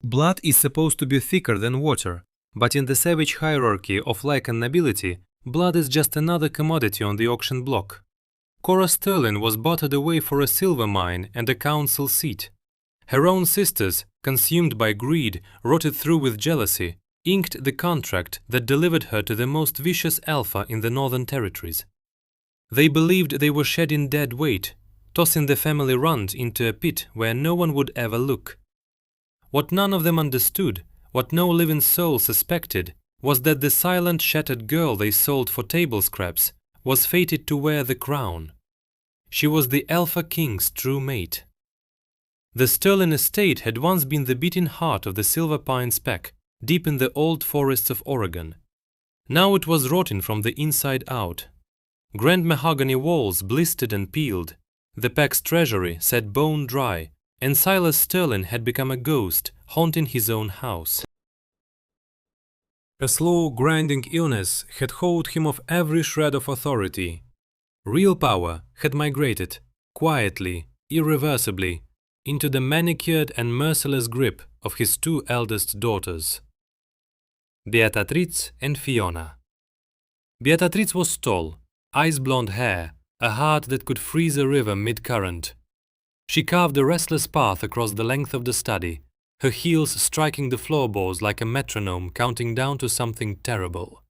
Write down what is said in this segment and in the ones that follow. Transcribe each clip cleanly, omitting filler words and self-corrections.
Blood is supposed to be thicker than water, but in the savage hierarchy of Lycan nobility, blood is just another commodity on the auction block. Cora Sterling was bartered away for a silver mine and a council seat. Her own sisters, consumed by greed, rotted through with jealousy, inked the contract that delivered her to the most vicious alpha in the Northern Territories. They believed they were shedding dead weight, tossing the family runt into a pit where no one would ever look. What none of them understood, what no living soul suspected, was that the silent, shattered girl they sold for table scraps was fated to wear the crown. She was the Alpha King's true mate. The Sterling estate had once been the beating heart of the Silver Pines pack, deep in the old forests of Oregon. Now it was rotting from the inside out. Grand mahogany walls blistered and peeled, the pack's treasury sat bone dry, and Silas Sterling had become a ghost haunting his own house. A slow, grinding illness had hollowed him of every shred of authority. Real power had migrated, quietly, irreversibly, into the manicured and merciless grip of his two eldest daughters, Beatrice and Fiona. Beatrice was tall, ice-blonde hair, a heart that could freeze a river mid-current. She carved a restless path across the length of the study, her heels striking the floorboards like a metronome counting down to something terrible.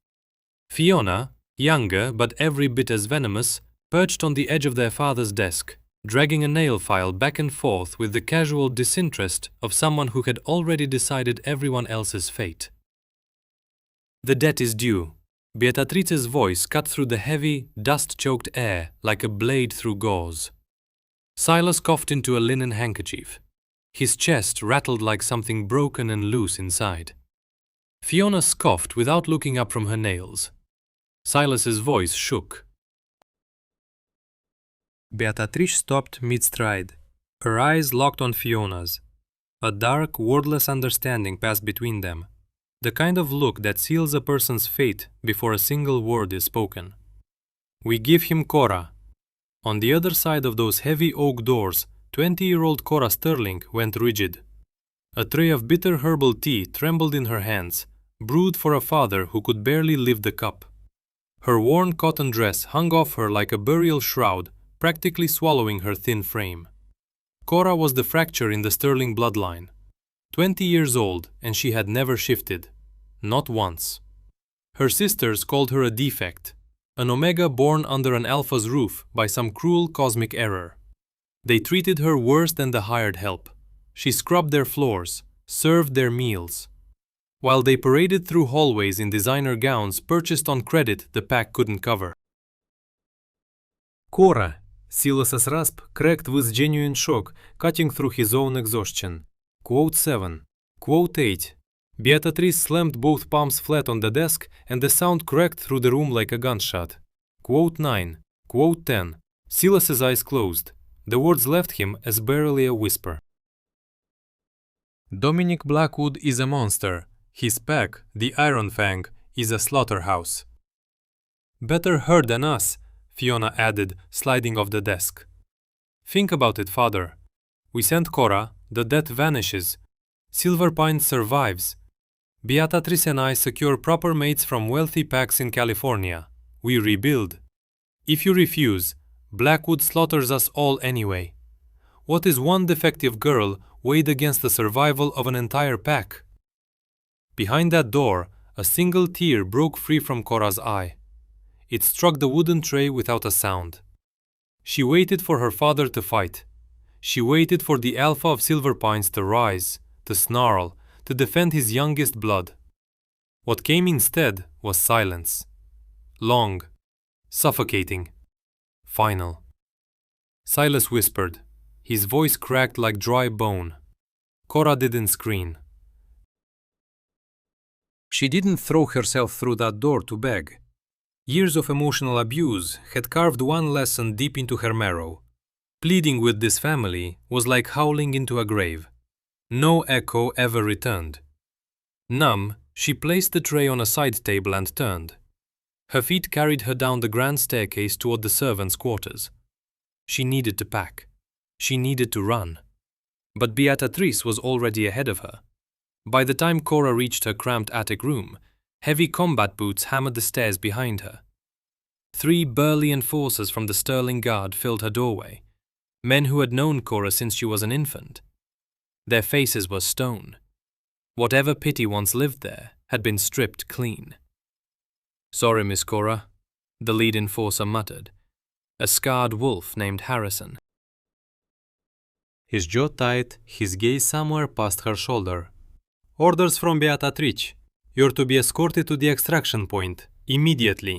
Fiona, younger but every bit as venomous, perched on the edge of their father's desk, dragging a nail file back and forth with the casual disinterest of someone who had already decided everyone else's fate. "The debt is due." Beatrice's voice cut through the heavy, dust-choked air like a blade through gauze. Silas coughed into a linen handkerchief. His chest rattled like something broken and loose inside. Fiona scoffed without looking up from her nails. Silas's voice shook. Beatrice stopped mid-stride. Her eyes locked on Fiona's. A dark, wordless understanding passed between them, the kind of look that seals a person's fate before a single word is spoken. "We give him Cora." On the other side of those heavy oak doors, 20-year-old Cora Sterling went rigid. A tray of bitter herbal tea trembled in her hands, brewed for a father who could barely lift the cup. Her worn cotton dress hung off her like a burial shroud, practically swallowing her thin frame. Cora was the fracture in the Sterling bloodline. 20 years old, and she had never shifted. Not once. Her sisters called her a defect, an omega born under an alpha's roof by some cruel cosmic error. They treated her worse than the hired help. She scrubbed their floors, served their meals. While they paraded through hallways in designer gowns purchased on credit the pack couldn't cover. "Cora!" Silas's rasp cracked with genuine shock, cutting through his own exhaustion. Quote 7. Quote 8. Beatrice slammed both palms flat on the desk, and the sound cracked through the room like a gunshot. Quote 9. Quote 10. Silas's eyes closed. The words left him as barely a whisper. Dominic Blackwood is a monster. His pack, the Iron Fang, is a slaughterhouse. "Better her than us," Fiona added, sliding off the desk. "Think about it, father. We send Cora, the debt vanishes. Silver Pine survives. Beatrice and I secure proper mates from wealthy packs in California. We rebuild. If you refuse, Blackwood slaughters us all anyway. What is one defective girl weighed against the survival of an entire pack?" Behind that door, a single tear broke free from Cora's eye. It struck the wooden tray without a sound. She waited for her father to fight. She waited for the alpha of Silver Pines to rise, to snarl, to defend his youngest blood. What came instead was silence. Long, suffocating, final. Silas whispered. His voice cracked like dry bone. Cora didn't scream. She didn't throw herself through that door to beg. Years of emotional abuse had carved one lesson deep into her marrow. Pleading with this family was like howling into a grave. No echo ever returned. Numb, she placed the tray on a side table and turned. Her feet carried her down the grand staircase toward the servants' quarters. She needed to pack. She needed to run. But Beatrice was already ahead of her. By the time Cora reached her cramped attic room, heavy combat boots hammered the stairs behind her. 3 burly enforcers from the Sterling Guard filled her doorway, men who had known Cora since she was an infant. Their faces were stone. Whatever pity once lived there had been stripped clean. "Sorry, Miss Cora," the lead enforcer muttered, a scarred wolf named Harrison. His jaw tight, his gaze somewhere past her shoulder. "Orders from Beatrice. You're to be escorted to the extraction point, immediately."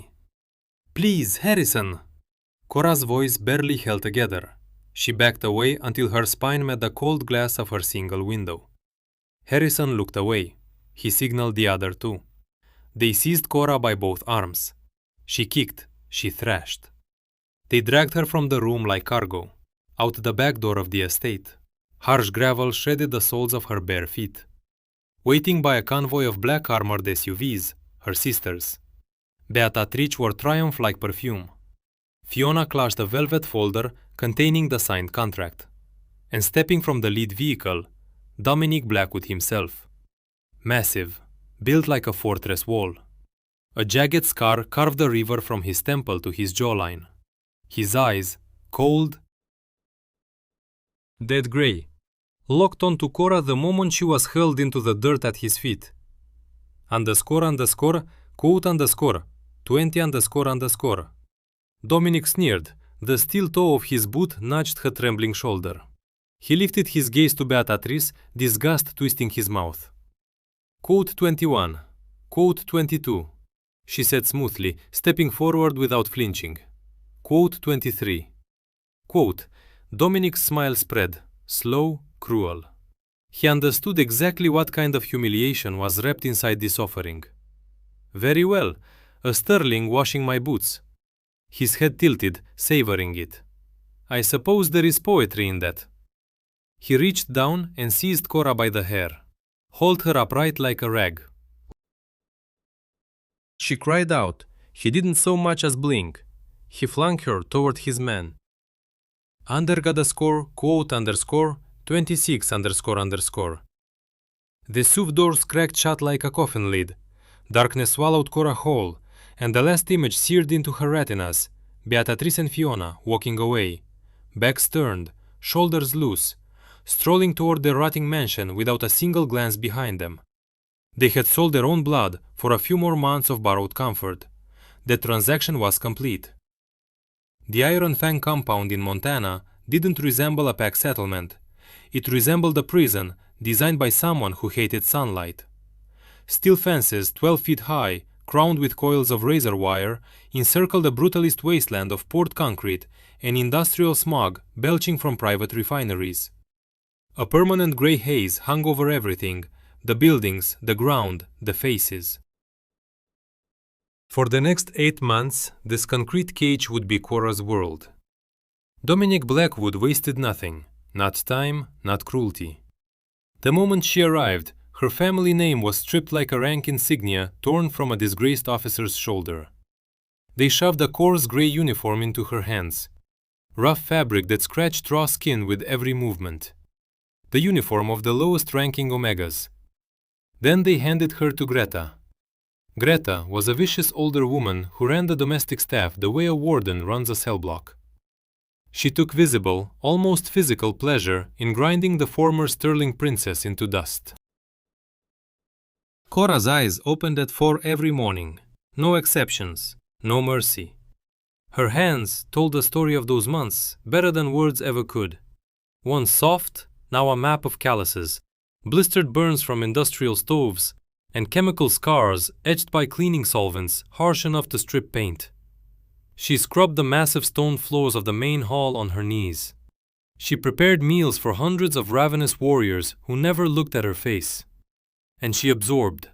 "Please, Harrison!" Cora's voice barely held together. She backed away until her spine met the cold glass of her single window. Harrison looked away. He signaled the other two. They seized Cora by both arms. She kicked, she thrashed. They dragged her from the room like cargo, out the back door of the estate. Harsh gravel shredded the soles of her bare feet. Waiting by a convoy of black-armored SUVs, her sisters. Beatrice wore triumph like perfume. Fiona clutched a velvet folder containing the signed contract. And stepping from the lead vehicle, Dominic Blackwood himself. Massive, built like a fortress wall. A jagged scar carved the river from his temple to his jawline. His eyes, cold, dead gray, locked onto Cora the moment she was hurled into the dirt at his feet. _ quote _ 20 _ Dominic sneered. The steel toe of his boot nudged her trembling shoulder. He lifted his gaze to Beatrice, disgust twisting his mouth. "Quote 21, quote 22, she said smoothly, stepping forward without flinching. Quote 23. Quote, Dominic's smile spread, slow, cruel. He understood exactly what kind of humiliation was wrapped inside this offering. "Very well, a sterling washing my boots." His head tilted, savoring it. "I suppose there is poetry in that." He reached down and seized Cora by the hair, hauled her upright like a rag. She cried out. He didn't so much as blink. He flung her toward his men. Quote _ 26 _. The SUV doors cracked shut like a coffin lid. Darkness swallowed Cora whole, and the last image seared into her retinas. Beatrice and Fiona walking away, backs turned, shoulders loose, strolling toward their rotting mansion without a single glance behind them. They had sold their own blood for a few more months of borrowed comfort. The transaction was complete. The Iron Fang compound in Montana didn't resemble a pack settlement. It resembled a prison designed by someone who hated sunlight. Steel fences 12 feet high, crowned with coils of razor wire, encircled a brutalist wasteland of poured concrete and industrial smog belching from private refineries. A permanent gray haze hung over everything, the buildings, the ground, the faces. For the next 8 months, this concrete cage would be Cora's world. Dominic Blackwood wasted nothing, not time, not cruelty. The moment she arrived, her family name was stripped like a rank insignia torn from a disgraced officer's shoulder. They shoved a coarse gray uniform into her hands, rough fabric that scratched raw skin with every movement. The uniform of the lowest-ranking Omegas. Then they handed her to Greta. Greta was a vicious older woman who ran the domestic staff the way a warden runs a cell block. She took visible, almost physical pleasure in grinding the former sterling princess into dust. Cora's eyes opened at 4 every morning. No exceptions, no mercy. Her hands told the story of those months better than words ever could. Once soft, now a map of calluses, blistered burns from industrial stoves, and chemical scars etched by cleaning solvents harsh enough to strip paint. She scrubbed the massive stone floors of the main hall on her knees. She prepared meals for hundreds of ravenous warriors who never looked at her face. And she absorbed,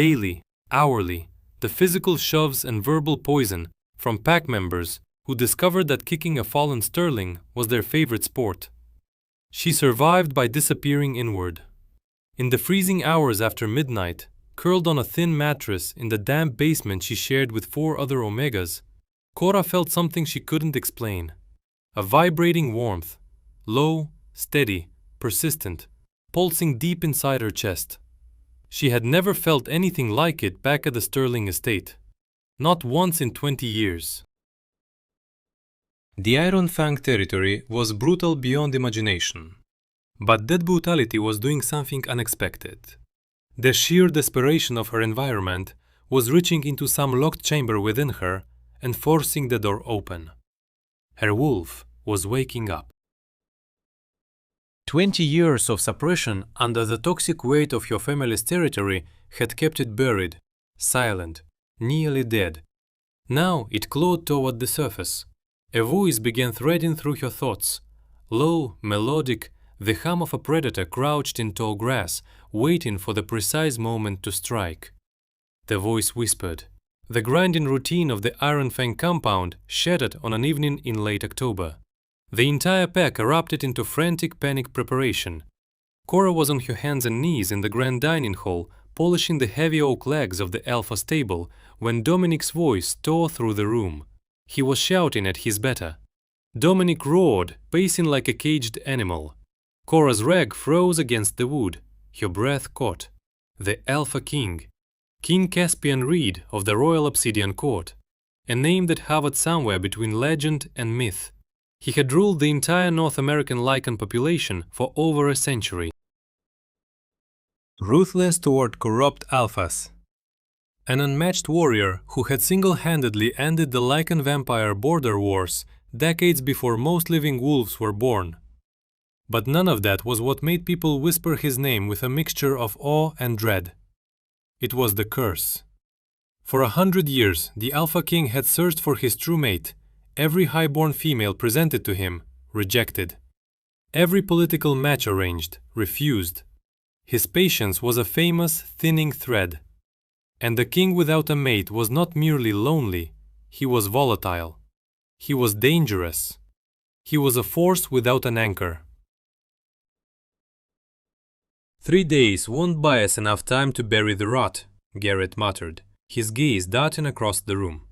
daily, hourly, the physical shoves and verbal poison from pack members who discovered that kicking a fallen sterling was their favorite sport. She survived by disappearing inward. In the freezing hours after midnight, curled on a thin mattress in the damp basement she shared with 4 other Omegas, Cora felt something she couldn't explain. A vibrating warmth, low, steady, persistent, pulsing deep inside her chest. She had never felt anything like it back at the Sterling estate. Not once in 20 years. The Iron Fang territory was brutal beyond imagination. But that brutality was doing something unexpected. The sheer desperation of her environment was reaching into some locked chamber within her and forcing the door open. Her wolf was waking up. 20 years of suppression under the toxic weight of your family's territory had kept it buried, silent, nearly dead. Now it clawed toward the surface. A voice began threading through her thoughts. Low, melodic, the hum of a predator crouched in tall grass, waiting for the precise moment to strike. The voice whispered. The grinding routine of the Iron Fang compound shattered on an evening in late October. The entire pack erupted into frantic panic preparation. Cora was on her hands and knees in the grand dining hall, polishing the heavy oak legs of the Alpha stable, when Dominic's voice tore through the room. He was shouting at his better. Dominic roared, pacing like a caged animal. Cora's rag froze against the wood. Her breath caught. The Alpha King. King Caspian Reed of the Royal Obsidian Court. A name that hovered somewhere between legend and myth. He had ruled the entire North American lichen population for over a century. Ruthless toward corrupt alphas. An unmatched warrior who had single-handedly ended the lichen vampire border wars decades before most living wolves were born. But none of that was what made people whisper his name with a mixture of awe and dread. It was the curse. For 100 years, the Alpha King had searched for his true mate. Every high-born female presented to him, rejected. Every political match arranged, refused. His patience was a famous, thinning thread. And the king without a mate was not merely lonely, he was volatile. He was dangerous. He was a force without an anchor. 3 days won't buy us enough time to bury the rot, Garrett muttered, his gaze darting across the room.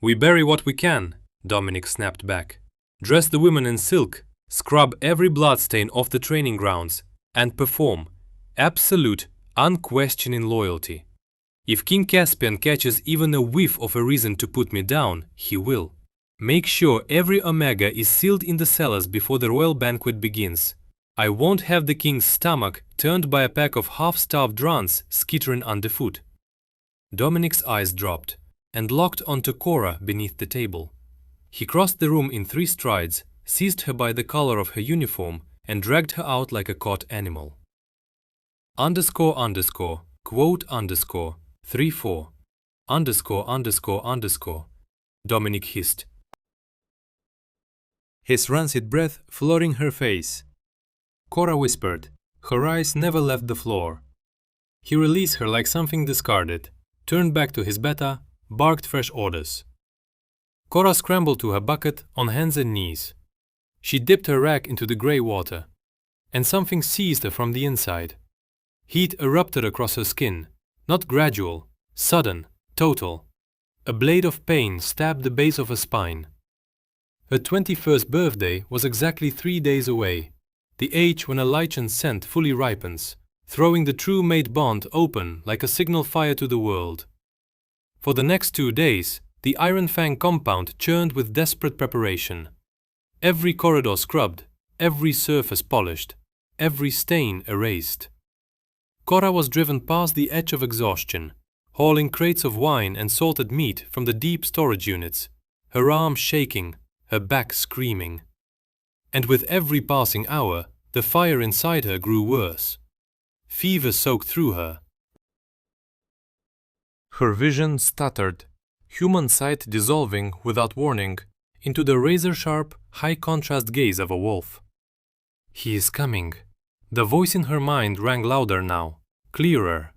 We bury what we can, Dominic snapped back. Dress the women in silk, scrub every bloodstain off the training grounds, and perform absolute, unquestioning loyalty. If King Caspian catches even a whiff of a reason to put me down, he will. Make sure every Omega is sealed in the cellars before the royal banquet begins. I won't have the king's stomach turned by a pack of half-starved runs skittering underfoot. Dominic's eyes dropped and locked onto Cora beneath the table. He crossed the room in 3 strides, seized her by the collar of her uniform, and dragged her out like a caught animal. __, quote _ 34, ___, Dominic hissed, his rancid breath flooring her face. Cora whispered. Her eyes never left the floor. He released her like something discarded, turned back to his beta, barked fresh orders. Cora scrambled to her bucket on hands and knees. She dipped her rack into the grey water, and something seized her from the inside. Heat erupted across her skin, not gradual, sudden, total. A blade of pain stabbed the base of her spine. Her 21st birthday was exactly 3 days away, the age when a lichen scent fully ripens, throwing the true mate bond open like a signal fire to the world. For the next 2 days, the Iron Fang compound churned with desperate preparation. Every corridor scrubbed, every surface polished, every stain erased. Cora was driven past the edge of exhaustion, hauling crates of wine and salted meat from the deep storage units, her arms shaking, her back screaming. And with every passing hour, the fire inside her grew worse. Fever soaked through her. Her vision stuttered, human sight dissolving without warning into the razor-sharp, high-contrast gaze of a wolf. He is coming. The voice in her mind rang louder now, clearer.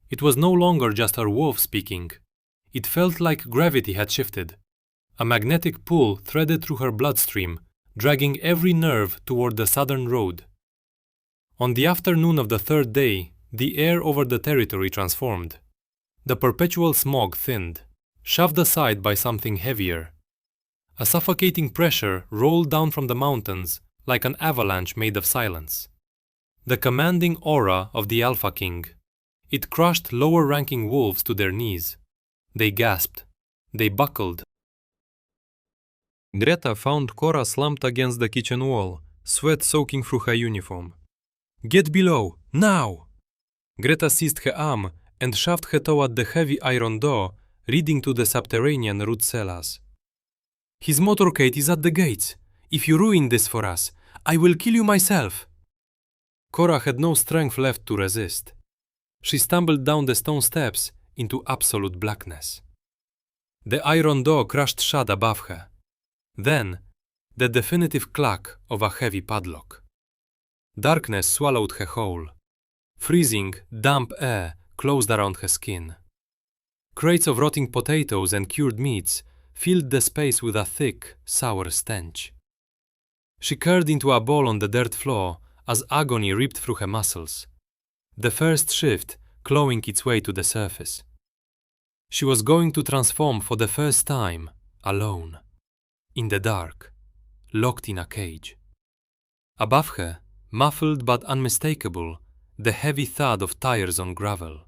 It was no longer just her wolf speaking. It felt like gravity had shifted. A magnetic pull threaded through her bloodstream, dragging every nerve toward the southern road. On the afternoon of the 3rd day, the air over the territory transformed. The perpetual smog thinned, shoved aside by something heavier. A suffocating pressure rolled down from the mountains like an avalanche made of silence. The commanding aura of the Alpha King. It crushed lower-ranking wolves to their knees. They gasped. They buckled. Greta found Cora slumped against the kitchen wall, sweat soaking through her uniform. "Get below, now!" Greta seized her arm and shoved her toward the heavy iron door leading to the subterranean root cellars. "His motorcade is at the gates. If you ruin this for us, I will kill you myself." Cora had no strength left to resist. She stumbled down the stone steps into absolute blackness. The iron door crashed shut above her. Then, the definitive clack of a heavy padlock. Darkness swallowed her whole. Freezing, damp air closed around her skin. Crates of rotting potatoes and cured meats filled the space with a thick, sour stench. She curled into a ball on the dirt floor as agony ripped through her muscles. The first shift clawing its way to the surface. She was going to transform for the first time, alone, in the dark, locked in a cage. Above her, muffled but unmistakable, the heavy thud of tires on gravel.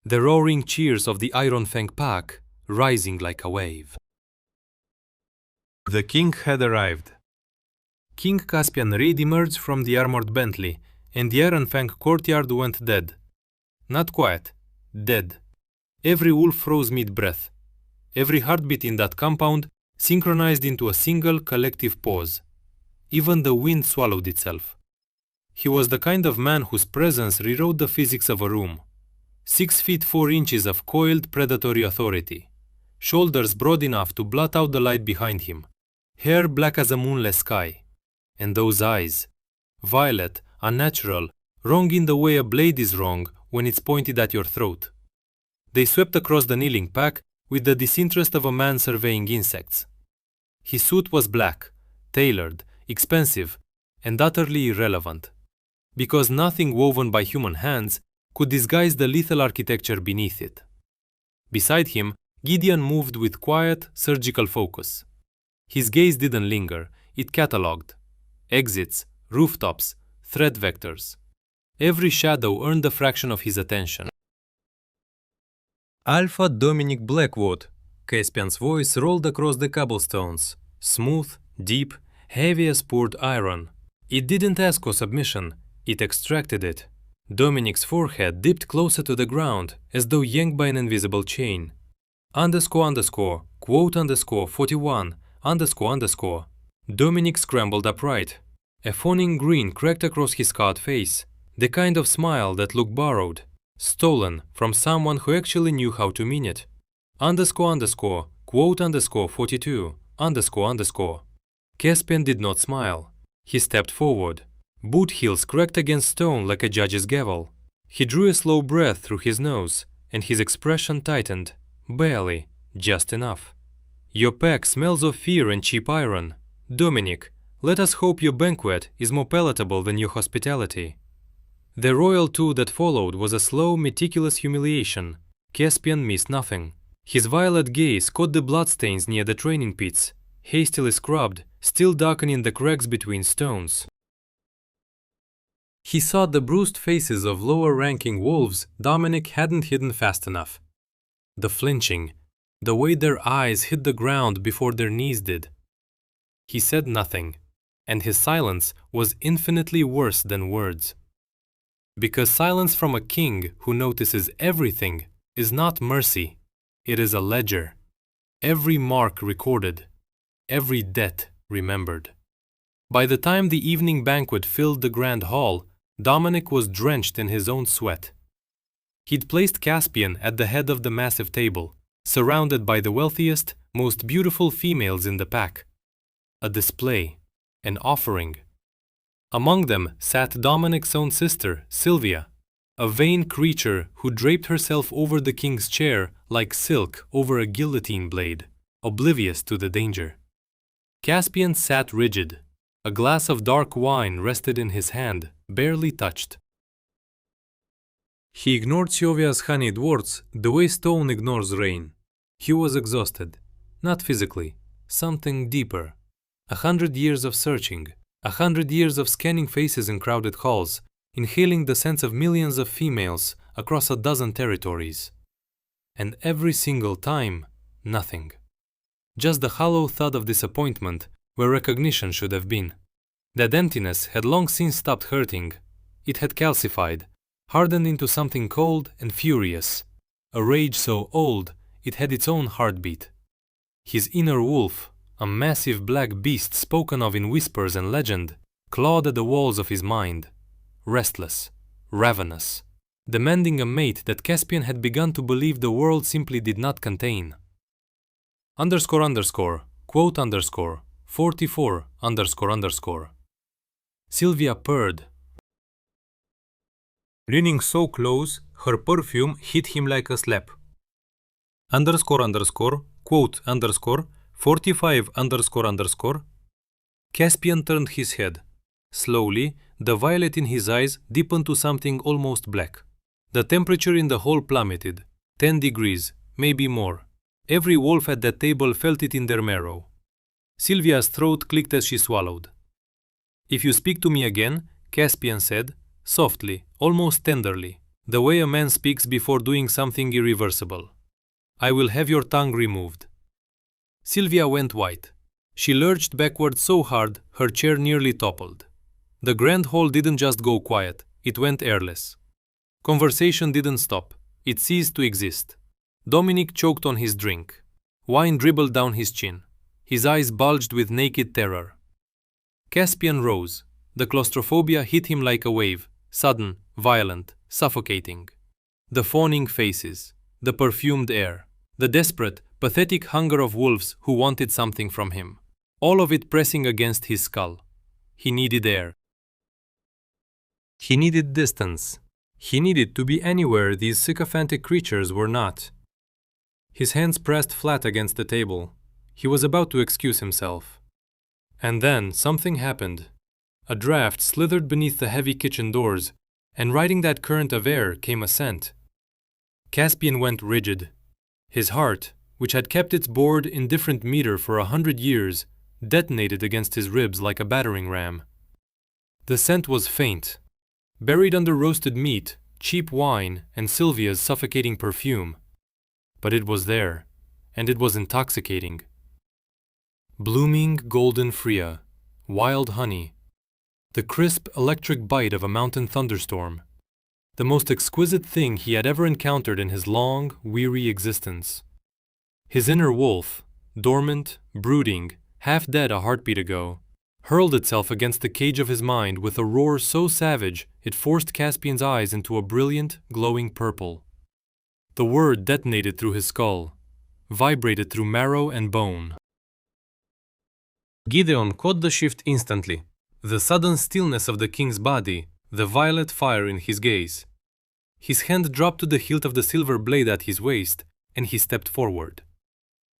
The roaring cheers of the Iron Fang pack rising like a wave. The king had arrived. King Caspian Reed emerged from the armored Bentley, and the Iron Fang courtyard went dead. Not quiet, dead. Every wolf froze mid-breath. Every heartbeat in that compound synchronized into a single collective pause. Even the wind swallowed itself. He was the kind of man whose presence rewrote the physics of a room. 6 feet 4 inches of coiled predatory authority. Shoulders broad enough to blot out the light behind him. Hair black as a moonless sky. And those eyes. Violet, unnatural, wrong in the way a blade is wrong when it's pointed at your throat. They swept across the kneeling pack with the disinterest of a man surveying insects. His suit was black, tailored, expensive, and utterly irrelevant. Because nothing woven by human hands could disguise the lethal architecture beneath it. Beside him, Gideon moved with quiet, surgical focus. His gaze didn't linger, it catalogued. Exits, rooftops, threat vectors. Every shadow earned a fraction of his attention. Alpha Dominic Blackwood, Caspian's voice rolled across the cobblestones, smooth, deep, heavy as poured iron. It didn't ask for submission, it extracted it. Dominic's forehead dipped closer to the ground, as though yanked by an invisible chain. Quote 41, __. Dominic scrambled upright. A fawning grin cracked across his scarred face, the kind of smile that looked borrowed, stolen from someone who actually knew how to mean it. Quote 42, __. Caspian did not smile. He stepped forward. Boot heels cracked against stone like a judge's gavel. He drew a slow breath through his nose, and his expression tightened. Barely, just enough. "Your pack smells of fear and cheap iron. Dominic, let us hope your banquet is more palatable than your hospitality." The royal tour that followed was a slow, meticulous humiliation. Caspian missed nothing. His violet gaze caught the bloodstains near the training pits, hastily scrubbed, still darkening the cracks between stones. He saw the bruised faces of lower-ranking wolves Dominic hadn't hidden fast enough. The flinching, the way their eyes hit the ground before their knees did. He said nothing, and his silence was infinitely worse than words. Because silence from a king who notices everything is not mercy, it is a ledger. Every mark recorded, every debt remembered. By the time the evening banquet filled the grand hall, Dominic was drenched in his own sweat. He'd placed Caspian at the head of the massive table, surrounded by the wealthiest, most beautiful females in the pack. A display, an offering. Among them sat Dominic's own sister, Sylvia, a vain creature who draped herself over the king's chair like silk over a guillotine blade, oblivious to the danger. Caspian sat rigid. A glass of dark wine rested in his hand, barely touched. He ignored Sylvia's honeyed words the way stone ignores rain. He was exhausted. Not physically, something deeper. 100 years of searching, 100 years of scanning faces in crowded halls, inhaling the scents of millions of females across a dozen territories. And every single time, nothing. Just the hollow thud of disappointment where recognition should have been. That emptiness had long since stopped hurting. It had calcified, hardened into something cold and furious, a rage so old it had its own heartbeat. His inner wolf, a massive black beast spoken of in whispers and legend, clawed at the walls of his mind, restless, ravenous, demanding a mate that Caspian had begun to believe the world simply did not contain. Quote 44 Sylvia purred. Leaning so close, her perfume hit him like a slap. Quote 45 Caspian turned his head. Slowly, the violet in his eyes deepened to something almost black. The temperature in the hall plummeted, 10 degrees, maybe more. Every wolf at that table felt it in their marrow. Sylvia's throat clicked as she swallowed. If you speak to me again, Caspian said, softly, almost tenderly, the way a man speaks before doing something irreversible, I will have your tongue removed. Sylvia went white. She lurched backward so hard her chair nearly toppled. The grand hall didn't just go quiet, it went airless. Conversation didn't stop, it ceased to exist. Dominic choked on his drink. Wine dribbled down his chin. His eyes bulged with naked terror. Caspian rose. The claustrophobia hit him like a wave, sudden, violent, suffocating. The fawning faces, the perfumed air, the desperate, pathetic hunger of wolves who wanted something from him. All of it pressing against his skull. He needed air. He needed distance. He needed to be anywhere these sycophantic creatures were not. His hands pressed flat against the table. He was about to excuse himself. And then something happened. A draft slithered beneath the heavy kitchen doors, and riding that current of air came a scent. Caspian went rigid. His heart, which had kept its bored, indifferent meter for 100 years, detonated against his ribs like a battering ram. The scent was faint, buried under roasted meat, cheap wine, and Sylvia's suffocating perfume. But it was there, and it was intoxicating. Blooming golden freya, wild honey, the crisp electric bite of a mountain thunderstorm, the most exquisite thing he had ever encountered in his long, weary existence. His inner wolf, dormant, brooding, half dead a heartbeat ago, hurled itself against the cage of his mind with a roar so savage it forced Caspian's eyes into a brilliant, glowing purple. The word detonated through his skull, vibrated through marrow and bone. Gideon caught the shift instantly. The sudden stillness of the king's body, the violet fire in his gaze. His hand dropped to the hilt of the silver blade at his waist, and he stepped forward.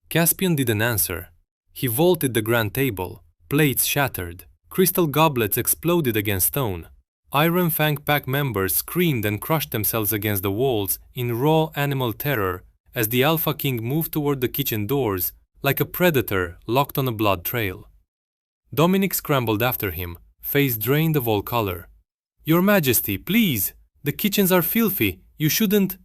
Caspian didn't answer. He vaulted the grand table. Plates shattered. Crystal goblets exploded against stone. Iron Fang Pack members screamed and crushed themselves against the walls in raw animal terror as the Alpha King moved toward the kitchen doors like a predator locked on a blood trail. Dominic scrambled after him, face drained of all color. "Your Majesty, please! The kitchens are filthy! You shouldn't—"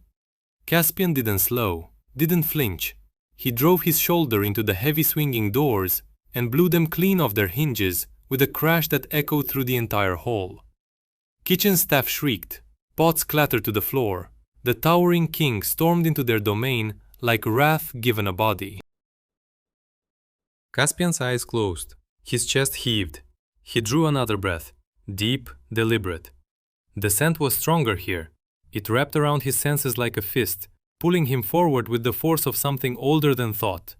Caspian didn't slow, didn't flinch. He drove his shoulder into the heavy swinging doors and blew them clean off their hinges with a crash that echoed through the entire hall. Kitchen staff shrieked, pots clattered to the floor. The towering king stormed into their domain like wrath given a body. Caspian's eyes closed. His chest heaved. He drew another breath, deep, deliberate. The scent was stronger here. It wrapped around his senses like a fist, pulling him forward with the force of something older than thought.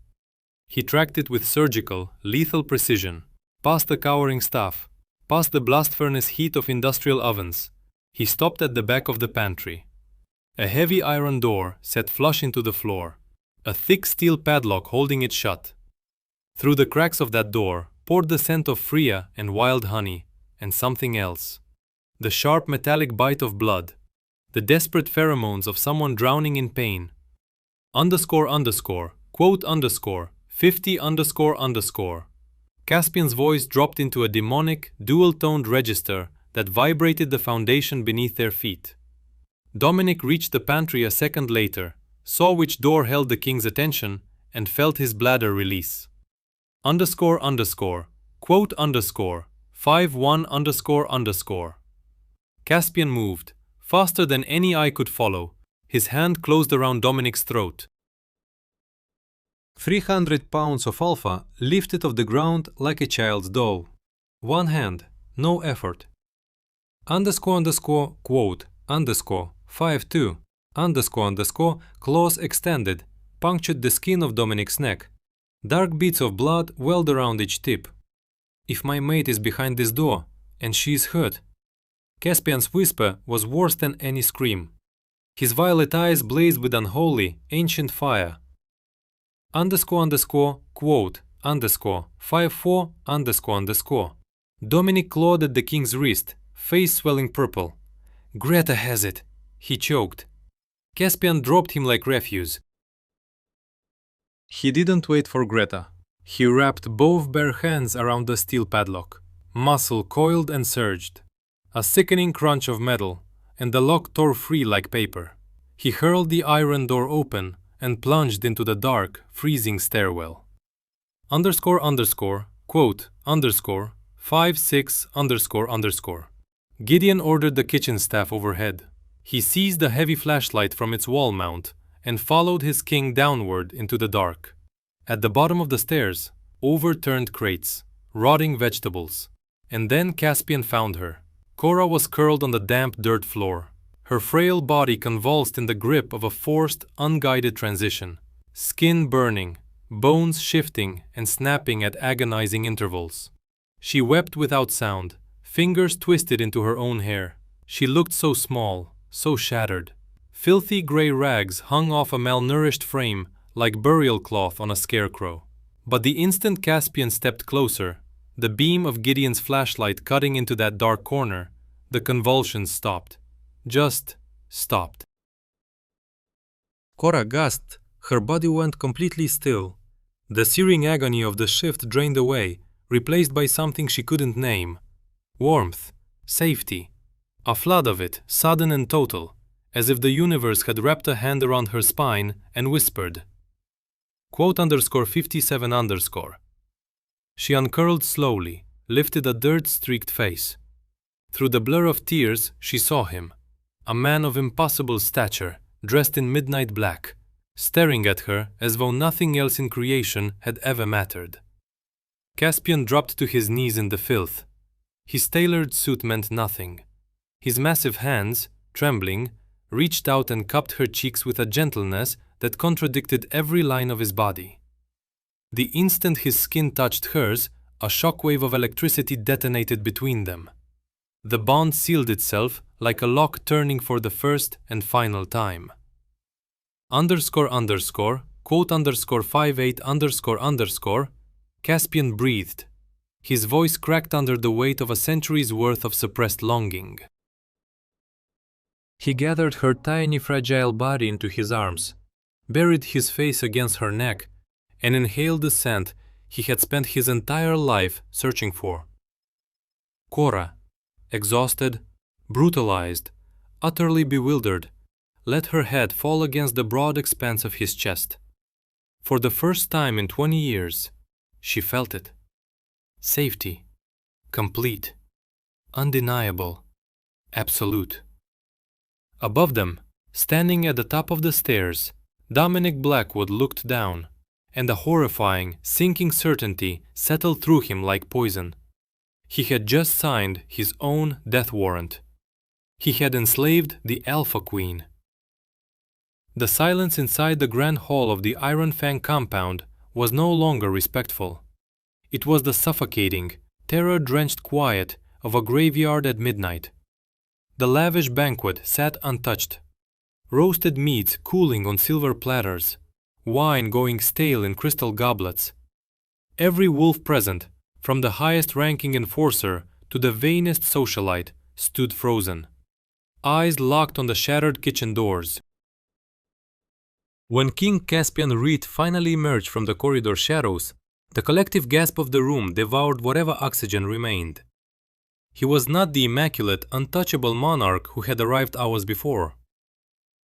He tracked it with surgical, lethal precision, past the cowering staff, past the blast furnace heat of industrial ovens. He stopped at the back of the pantry. A heavy iron door set flush into the floor, a thick steel padlock holding it shut. Through the cracks of that door poured the scent of freya and wild honey, and something else. The sharp metallic bite of blood, the desperate pheromones of someone drowning in pain. Quote 50 Caspian's voice dropped into a demonic, dual-toned register that vibrated the foundation beneath their feet. Dominic reached the pantry a second later, saw which door held the king's attention, and felt his bladder release. Underscore underscore, quote underscore, 51 underscore underscore. Caspian moved, faster than any eye could follow. His hand closed around Dominic's throat. 300 pounds of alpha lifted off the ground like a child's doll. One hand, no effort. Underscore underscore, quote, underscore, 52, underscore underscore, claws extended, punctured the skin of Dominic's neck. Dark beads of blood welled around each tip. If my mate is behind this door, and she is hurt. Caspian's whisper was worse than any scream. His violet eyes blazed with unholy, ancient fire. Underscore underscore, quote, underscore, 54, underscore underscore. Dominic clawed at the king's wrist, face swelling purple. Greta has it, he choked. Caspian dropped him like refuse. He didn't wait for Greta. He wrapped both bare hands around the steel padlock. Muscle coiled and surged. A sickening crunch of metal, and the lock tore free like paper. He hurled the iron door open and plunged into the dark, freezing stairwell. Underscore underscore, quote, underscore, 56 underscore underscore. Gideon ordered the kitchen staff overhead. He seized a heavy flashlight from its wall mount and followed his king downward into the dark. At the bottom of the stairs, overturned crates, rotting vegetables. And then Caspian found her. Cora was curled on the damp dirt floor, her frail body convulsed in the grip of a forced, unguided transition. Skin burning, bones shifting and snapping at agonizing intervals. She wept without sound, fingers twisted into her own hair. She looked so small, so shattered. Filthy gray rags hung off a malnourished frame like burial cloth on a scarecrow. But the instant Caspian stepped closer, the beam of Gideon's flashlight cutting into that dark corner, the convulsions stopped. Just stopped. Cora gasped. Her body went completely still. The searing agony of the shift drained away, replaced by something she couldn't name. Warmth, safety. A flood of it, sudden and total, as if the universe had wrapped a hand around her spine and whispered. Quote underscore 57 underscore. She uncurled slowly, lifted a dirt-streaked face. Through the blur of tears, she saw him, a man of impossible stature, dressed in midnight black, staring at her as though nothing else in creation had ever mattered. Caspian dropped to his knees in the filth. His tailored suit meant nothing. His massive hands, trembling, reached out and cupped her cheeks with a gentleness that contradicted every line of his body. The instant his skin touched hers, a shockwave of electricity detonated between them. The bond sealed itself like a lock turning for the first and final time. Underscore underscore, quote underscore 58 underscore underscore, Caspian breathed. His voice cracked under the weight of a century's worth of suppressed longing. He gathered her tiny fragile body into his arms, buried his face against her neck, and inhaled the scent he had spent his entire life searching for. Cora, exhausted, brutalized, utterly bewildered, let her head fall against the broad expanse of his chest. For the first time in 20 years, she felt it. Safety. Complete. Undeniable. Absolute. Above them, standing at the top of the stairs, Dominic Blackwood looked down, and a horrifying, sinking certainty settled through him like poison. He had just signed his own death warrant. He had enslaved the Alpha Queen. The silence inside the grand hall of the Iron Fang compound was no longer respectful. It was the suffocating, terror-drenched quiet of a graveyard at midnight. The lavish banquet sat untouched. Roasted meats cooling on silver platters, wine going stale in crystal goblets. Every wolf present, from the highest-ranking enforcer to the vainest socialite, stood frozen, eyes locked on the shattered kitchen doors. When King Caspian Reed finally emerged from the corridor shadows, the collective gasp of the room devoured whatever oxygen remained. He was not the immaculate, untouchable monarch who had arrived hours before.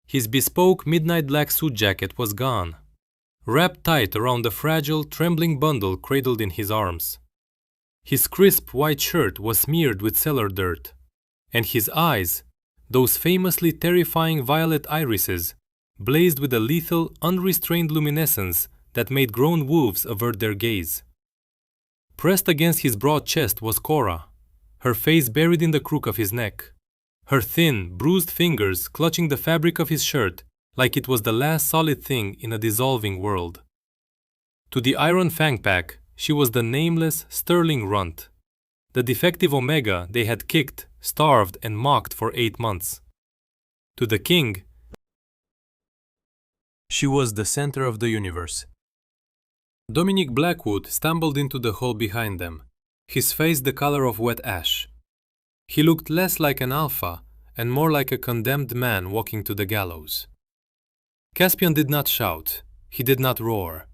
His bespoke midnight black suit jacket was gone, wrapped tight around the fragile, trembling bundle cradled in his arms. His crisp white shirt was smeared with cellar dirt, and his eyes, those famously terrifying violet irises, blazed with a lethal, unrestrained luminescence that made grown wolves avert their gaze. Pressed against his broad chest was Cora, her face buried in the crook of his neck, her thin, bruised fingers clutching the fabric of his shirt like it was the last solid thing in a dissolving world. To the Iron Fang Pack, she was the nameless, sterling runt, the defective Omega they had kicked, starved, and mocked for 8 months. To the king, she was the center of the universe. Dominic Blackwood stumbled into the hall behind them, his face the color of wet ash. He looked less like an alpha and more like a condemned man walking to the gallows. Caspian did not shout, he did not roar.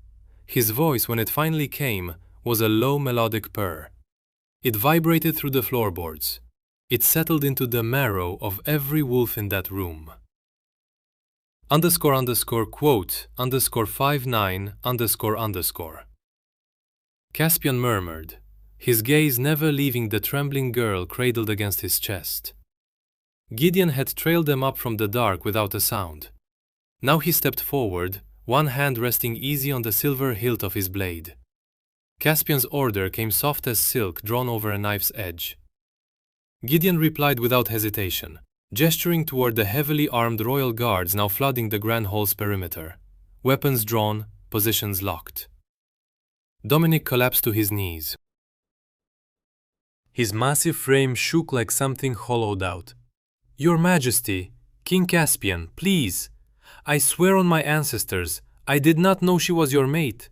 His voice, when it finally came, was a low melodic purr. It vibrated through the floorboards. It settled into the marrow of every wolf in that room. __quote _59__. Caspian murmured, his gaze never leaving the trembling girl cradled against his chest. Gideon had trailed them up from the dark without a sound. Now he stepped forward, one hand resting easy on the silver hilt of his blade. Caspian's order came soft as silk drawn over a knife's edge. Gideon replied without hesitation, gesturing toward the heavily armed royal guards now flooding the Grand Hall's perimeter, weapons drawn, positions locked. Dominic collapsed to his knees. His massive frame shook like something hollowed out. "Your Majesty, King Caspian, please! I swear on my ancestors, I did not know she was your mate.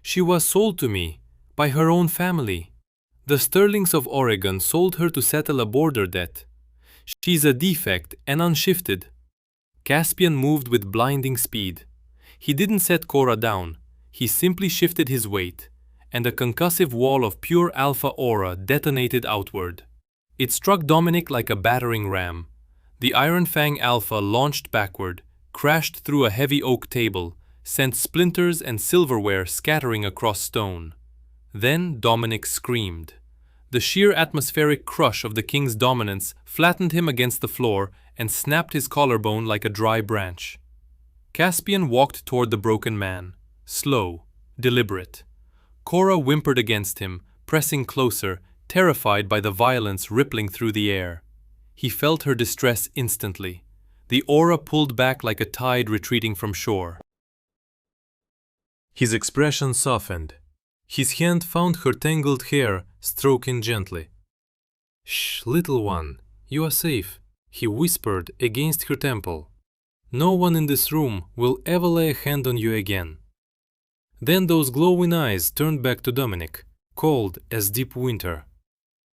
She was sold to me, by her own family. The Sterlings of Oregon sold her to settle a border debt. She's a defect and unshifted." Caspian moved with blinding speed. He didn't set Cora down, he simply shifted his weight, and a concussive wall of pure alpha aura detonated outward. It struck Dominic like a battering ram. The Iron Fang Alpha launched backward, crashed through a heavy oak table, sent splinters and silverware scattering across stone. Then Dominic screamed. The sheer atmospheric crush of the king's dominance flattened him against the floor and snapped his collarbone like a dry branch. Caspian walked toward the broken man, slow, deliberate. Cora whimpered against him, pressing closer, terrified by the violence rippling through the air. He felt her distress instantly. The aura pulled back like a tide retreating from shore. His expression softened. His hand found her tangled hair, stroking gently. "Shh, little one, you are safe," he whispered against her temple. "No one in this room will ever lay a hand on you again." Then those glowing eyes turned back to Dominic, cold as deep winter.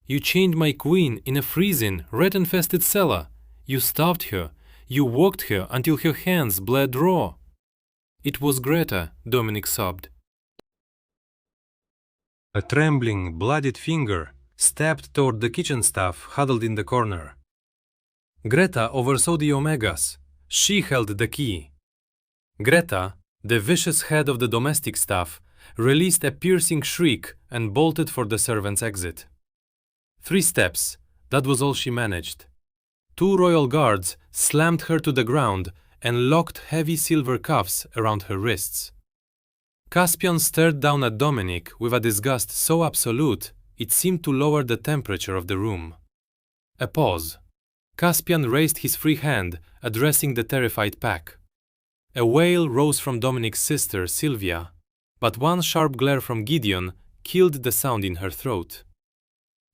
"You chained my queen in a freezing, rat-infested cellar. You starved her. You walked her until her hands bled raw." "It was Greta," Dominic sobbed. A trembling, bloodied finger stabbed toward the kitchen staff huddled in the corner. Greta oversaw the Omegas. She held the key. Greta, the vicious head of the domestic staff, released a piercing shriek and bolted for the servants' exit. 3 steps, that was all she managed. 2 royal guards slammed her to the ground and locked heavy silver cuffs around her wrists. Caspian stared down at Dominic with a disgust so absolute it seemed to lower the temperature of the room. A pause. Caspian raised his free hand, addressing the terrified pack. A wail rose from Dominic's sister, Sylvia, but one sharp glare from Gideon killed the sound in her throat.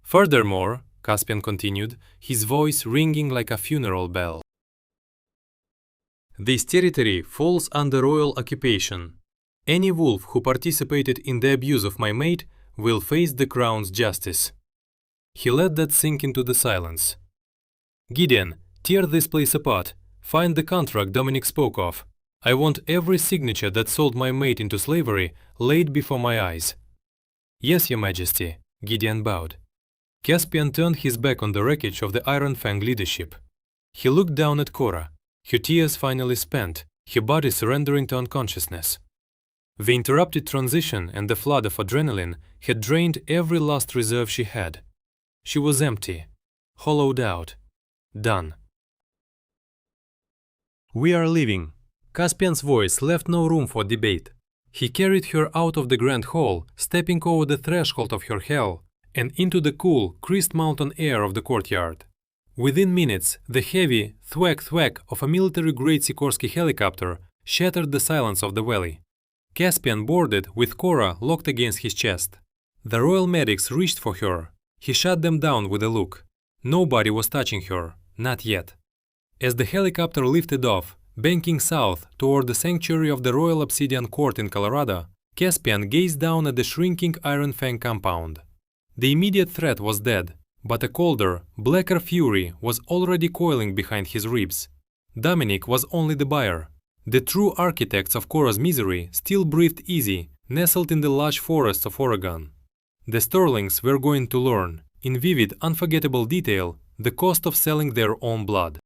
"Furthermore," Caspian continued, his voice ringing like a funeral bell, "this territory falls under royal occupation. Any wolf who participated in the abuse of my mate will face the crown's justice." He let that sink into the silence. "Gideon, tear this place apart. Find the contract Dominic spoke of. I want every signature that sold my mate into slavery laid before my eyes." "Yes, Your Majesty," Gideon bowed. Caspian turned his back on the wreckage of the Iron Fang leadership. He looked down at Cora. Her tears finally spent, her body surrendering to unconsciousness. The interrupted transition and the flood of adrenaline had drained every last reserve she had. She was empty, hollowed out, done. "We are leaving." Caspian's voice left no room for debate. He carried her out of the grand hall, stepping over the threshold of her hell, and into the cool, crisp mountain air of the courtyard. Within minutes, the heavy thwack-thwack of a military-grade Sikorsky helicopter shattered the silence of the valley. Caspian boarded with Cora locked against his chest. The royal medics reached for her. He shut them down with a look. Nobody was touching her, not yet. As the helicopter lifted off, banking south toward the sanctuary of the Royal Obsidian Court in Colorado, Caspian gazed down at the shrinking Iron Fang compound. The immediate threat was dead, but a colder, blacker fury was already coiling behind his ribs. Dominic was only the buyer. The true architects of Cora's misery still breathed easy, nestled in the lush forests of Oregon. The Sterlings were going to learn, in vivid, unforgettable detail, the cost of selling their own blood.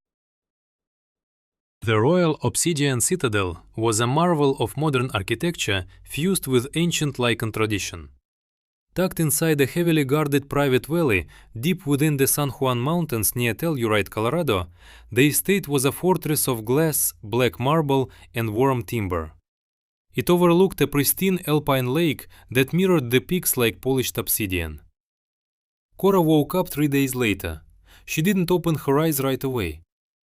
The Royal Obsidian Citadel was a marvel of modern architecture fused with ancient Lycan tradition. Tucked inside a heavily guarded private valley deep within the San Juan Mountains near Telluride, Colorado, the estate was a fortress of glass, black marble, and warm timber. It overlooked a pristine alpine lake that mirrored the peaks like polished obsidian. Cora woke up 3 days later. She didn't open her eyes right away.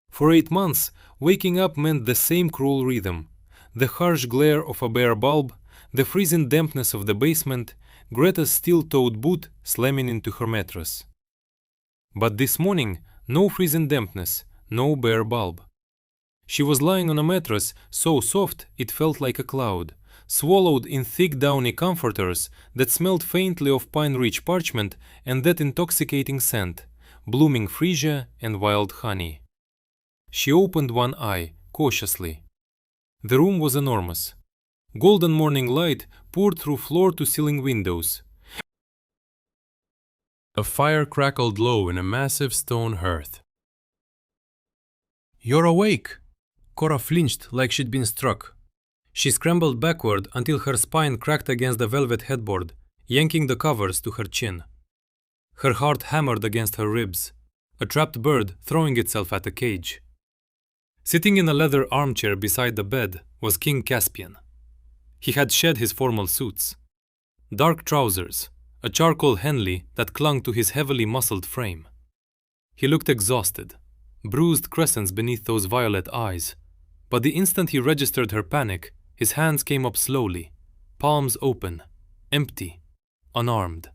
For 8 months, waking up meant the same cruel rhythm: the harsh glare of a bare bulb, the freezing dampness of the basement, Greta's steel-toed boot slamming into her mattress. But this morning, no freezing dampness, no bare bulb. She was lying on a mattress so soft it felt like a cloud, swallowed in thick downy comforters that smelled faintly of pine-rich parchment and that intoxicating scent, blooming freesia and wild honey. She opened one eye, cautiously. The room was enormous. Golden morning light poured through floor-to-ceiling windows. A fire crackled low in a massive stone hearth. "You're awake!" Cora flinched like she'd been struck. She scrambled backward until her spine cracked against the velvet headboard, yanking the covers to her chin. Her heart hammered against her ribs, a trapped bird throwing itself at a cage. Sitting in a leather armchair beside the bed was King Caspian. He had shed his formal suits. Dark trousers, a charcoal Henley that clung to his heavily muscled frame. He looked exhausted, bruised crescents beneath those violet eyes. But the instant he registered her panic, his hands came up slowly, palms open, empty, unarmed.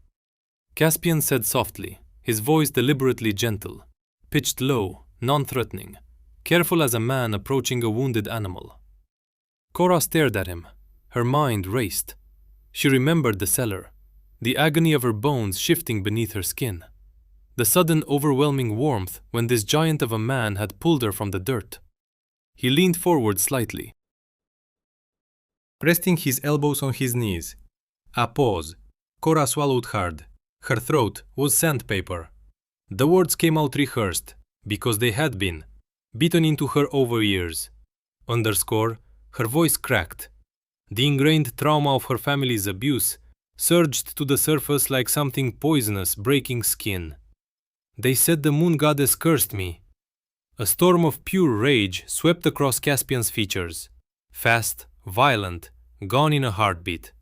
Caspian said softly, his voice deliberately gentle, pitched low, non-threatening, careful as a man approaching a wounded animal. Cora stared at him. Her mind raced. She remembered the cellar, the agony of her bones shifting beneath her skin, the sudden overwhelming warmth when this giant of a man had pulled her from the dirt. He leaned forward slightly, resting his elbows on his knees. A pause. Cora swallowed hard. Her throat was sandpaper. The words came out rehearsed, because they had been, beaten into her over years. Underscore, her voice cracked. The ingrained trauma of her family's abuse surged to the surface like something poisonous breaking skin. They said the moon goddess cursed me. A storm of pure rage swept across Caspian's features. Fast, violent, gone in a heartbeat.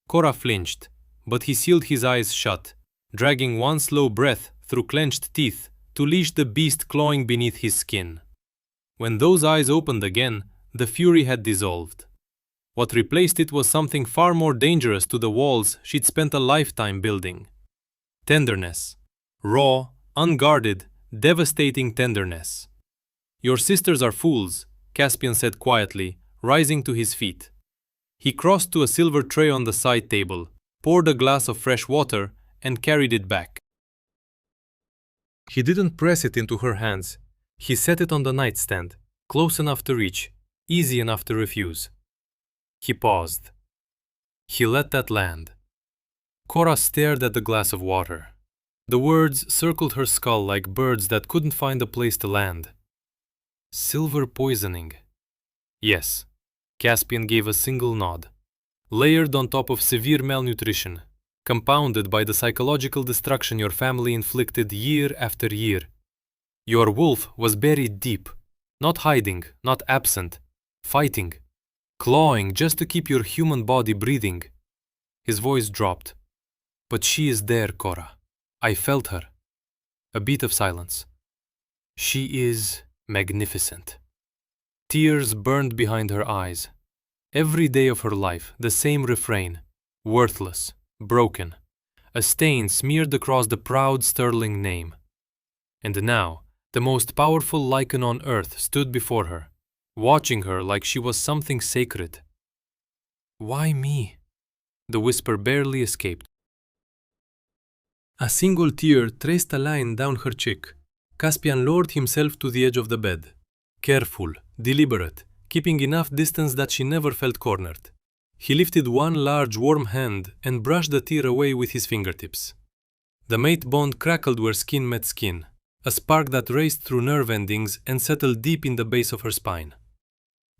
Cora flinched, but he sealed his eyes shut, dragging one slow breath through clenched teeth to leash the beast clawing beneath his skin. When those eyes opened again, the fury had dissolved. What replaced it was something far more dangerous to the walls she'd spent a lifetime building. Tenderness. Raw, unguarded, devastating tenderness. "Your sisters are fools," Caspian said quietly, rising to his feet. He crossed to a silver tray on the side table, poured a glass of fresh water, and carried it back. He didn't press it into her hands. He set it on the nightstand, close enough to reach, easy enough to refuse. He paused. He let that land. Cora stared at the glass of water. The words circled her skull like birds that couldn't find a place to land. Silver poisoning. Yes, Caspian gave a single nod. Layered on top of severe malnutrition, compounded by the psychological destruction your family inflicted year after year. Your wolf was buried deep, not hiding, not absent, fighting, clawing just to keep your human body breathing. His voice dropped. But she is there, Cora. I felt her. A beat of silence. She is magnificent. Tears burned behind her eyes. Every day of her life, the same refrain. Worthless, broken. A stain smeared across the proud sterling name. And now, the most powerful lycan on earth stood before her, watching her like she was something sacred. Why me? The whisper barely escaped. A single tear traced a line down her cheek. Caspian lowered himself to the edge of the bed. Careful, deliberate, keeping enough distance that she never felt cornered. He lifted one large warm hand and brushed the tear away with his fingertips. The mate bond crackled where skin met skin, a spark that raced through nerve endings and settled deep in the base of her spine.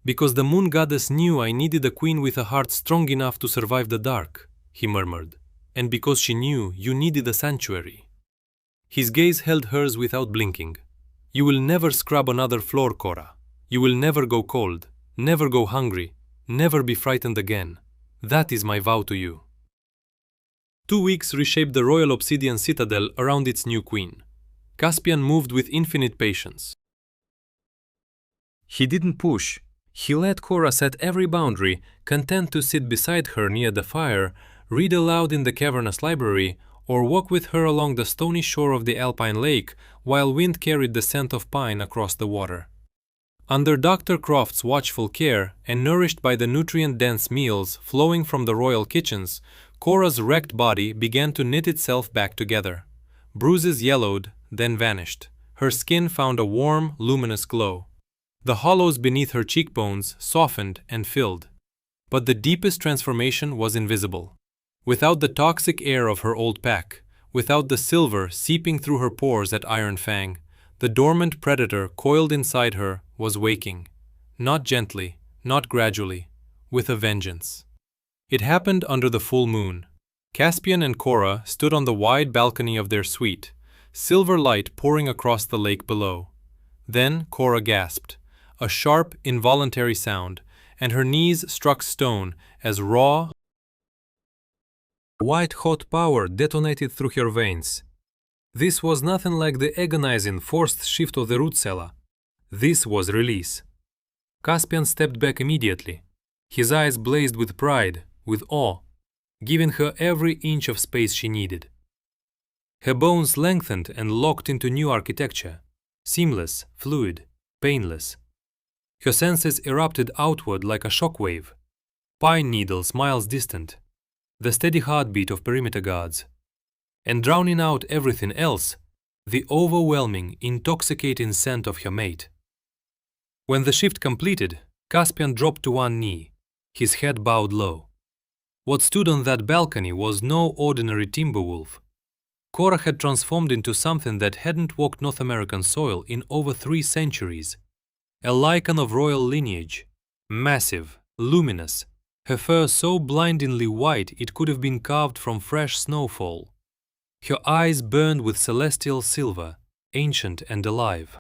Because the moon goddess knew I needed a queen with a heart strong enough to survive the dark, he murmured, and because she knew you needed a sanctuary. His gaze held hers without blinking. You will never scrub another floor, Cora. You will never go cold, never go hungry, never be frightened again. That is my vow to you. 2 weeks reshaped the royal obsidian citadel around its new queen. Caspian moved with infinite patience. He didn't push. He let Cora set every boundary, content to sit beside her near the fire, read aloud in the cavernous library, or walk with her along the stony shore of the alpine lake while wind carried the scent of pine across the water. Under Dr. Croft's watchful care and nourished by the nutrient-dense meals flowing from the royal kitchens, Cora's wrecked body began to knit itself back together. Bruises yellowed, then vanished. Her skin found a warm, luminous glow. The hollows beneath her cheekbones softened and filled. But the deepest transformation was invisible. Without the toxic air of her old pack, without the silver seeping through her pores at Iron Fang, the dormant predator coiled inside her was waking. Not gently, not gradually, with a vengeance. It happened under the full moon. Caspian and Cora stood on the wide balcony of their suite, silver light pouring across the lake below. Then Cora gasped, a sharp, involuntary sound, and her knees struck stone as raw, white-hot power detonated through her veins. This was nothing like the agonizing, forced shift of the root cellar. This was release. Caspian stepped back immediately. His eyes blazed with pride, with awe, giving her every inch of space she needed. Her bones lengthened and locked into new architecture, seamless, fluid, painless. Her senses erupted outward like a shockwave. Pine needles miles distant, the steady heartbeat of perimeter guards. And drowning out everything else, the overwhelming, intoxicating scent of her mate. When the shift completed, Caspian dropped to one knee, his head bowed low. What stood on that balcony was no ordinary timber wolf. Cora had transformed into something that hadn't walked North American soil in over 3 centuries. A lycan of royal lineage, massive, luminous, her fur so blindingly white it could have been carved from fresh snowfall. Her eyes burned with celestial silver, ancient and alive.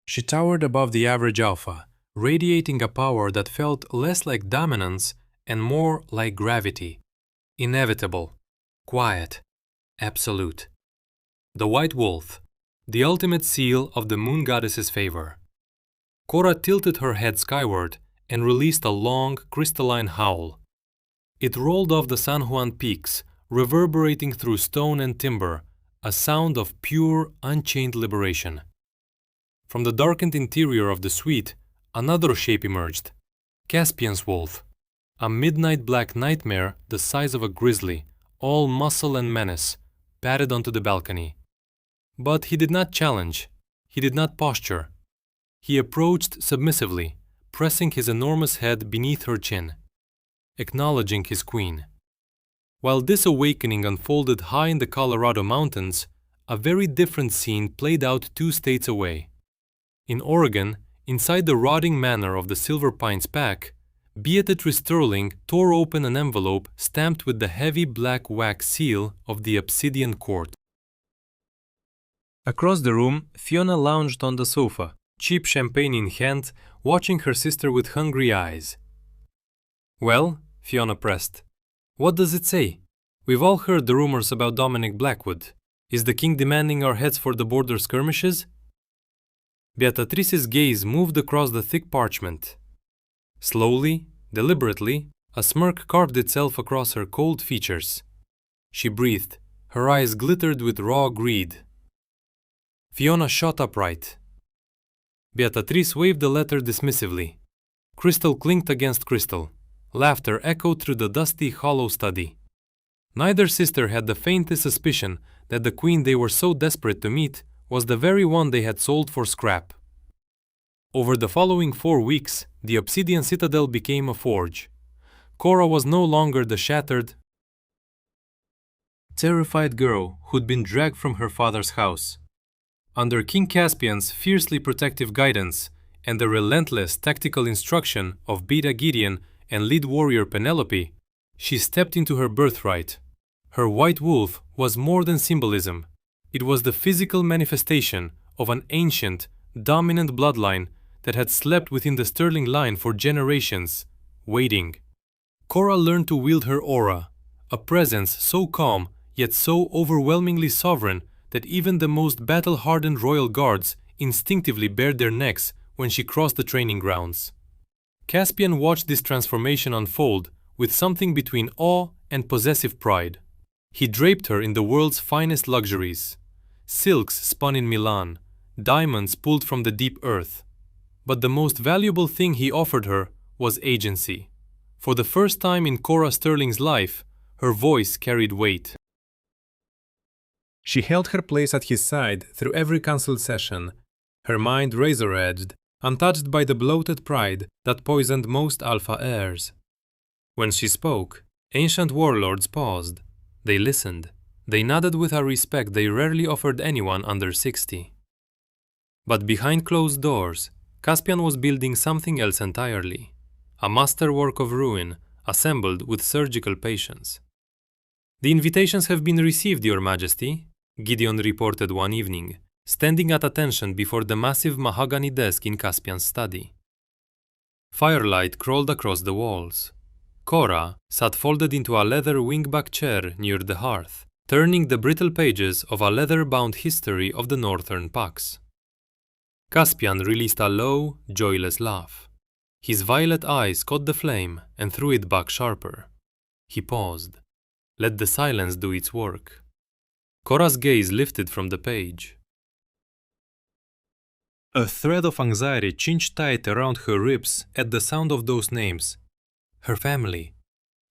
She towered above the average alpha, radiating a power that felt less like dominance and more like gravity. Inevitable, quiet, absolute. The white wolf, the ultimate seal of the moon goddess's favor. Cora tilted her head skyward and released a long, crystalline howl. It rolled off the San Juan peaks, reverberating through stone and timber, a sound of pure, unchained liberation. From the darkened interior of the suite, another shape emerged. Caspian's wolf, a midnight black nightmare the size of a grizzly, all muscle and menace, padded onto the balcony. But he did not challenge. He did not posture. He approached submissively, pressing his enormous head beneath her chin, acknowledging his queen. While this awakening unfolded high in the Colorado mountains, a very different scene played out 2 states away. In Oregon, inside the rotting manor of the Silver Pines Pack, Beatrice Sterling tore open an envelope stamped with the heavy black wax seal of the Obsidian Court. Across the room, Fiona lounged on the sofa, cheap champagne in hand, watching her sister with hungry eyes. "Well," Fiona pressed, "what does it say? We've all heard the rumors about Dominic Blackwood. Is the king demanding our heads for the border skirmishes?" Beatrice's gaze moved across the thick parchment. Slowly, deliberately, a smirk carved itself across her cold features. She breathed. Her eyes glittered with raw greed. Fiona shot upright. Beatrice waved the letter dismissively. Crystal clinked against crystal. Laughter echoed through the dusty, hollow study. Neither sister had the faintest suspicion that the queen they were so desperate to meet was the very one they had sold for scrap. Over the following 4 weeks, the Obsidian Citadel became a forge. Cora was no longer the shattered, terrified girl who'd been dragged from her father's house. Under King Caspian's fiercely protective guidance and the relentless tactical instruction of Beta Gideon and lead warrior Penelope, she stepped into her birthright. Her white wolf was more than symbolism. It was the physical manifestation of an ancient, dominant bloodline that had slept within the Sterling line for generations, waiting. Cora learned to wield her aura, a presence so calm yet so overwhelmingly sovereign that even the most battle-hardened royal guards instinctively bared their necks when she crossed the training grounds. Caspian watched this transformation unfold with something between awe and possessive pride. He draped her in the world's finest luxuries. Silks spun in Milan, diamonds pulled from the deep earth. But the most valuable thing he offered her was agency. For the first time in Cora Sterling's life, her voice carried weight. She held her place at his side through every council session, her mind razor-edged, untouched by the bloated pride that poisoned most alpha heirs. When she spoke, ancient warlords paused. They listened. They nodded with a respect they rarely offered anyone under 60. But behind closed doors, Caspian was building something else entirely. A masterwork of ruin, assembled with surgical patience. "The invitations have been received, Your Majesty," Gideon reported one evening, standing at attention before the massive mahogany desk in Caspian's study. Firelight crawled across the walls. Cora sat folded into a leather wingback chair near the hearth, turning the brittle pages of a leather-bound history of the Northern Pax. Caspian released a low, joyless laugh. His violet eyes caught the flame and threw it back sharper. He paused. Let the silence do its work. Cora's gaze lifted from the page. A thread of anxiety cinched tight around her ribs at the sound of those names. Her family.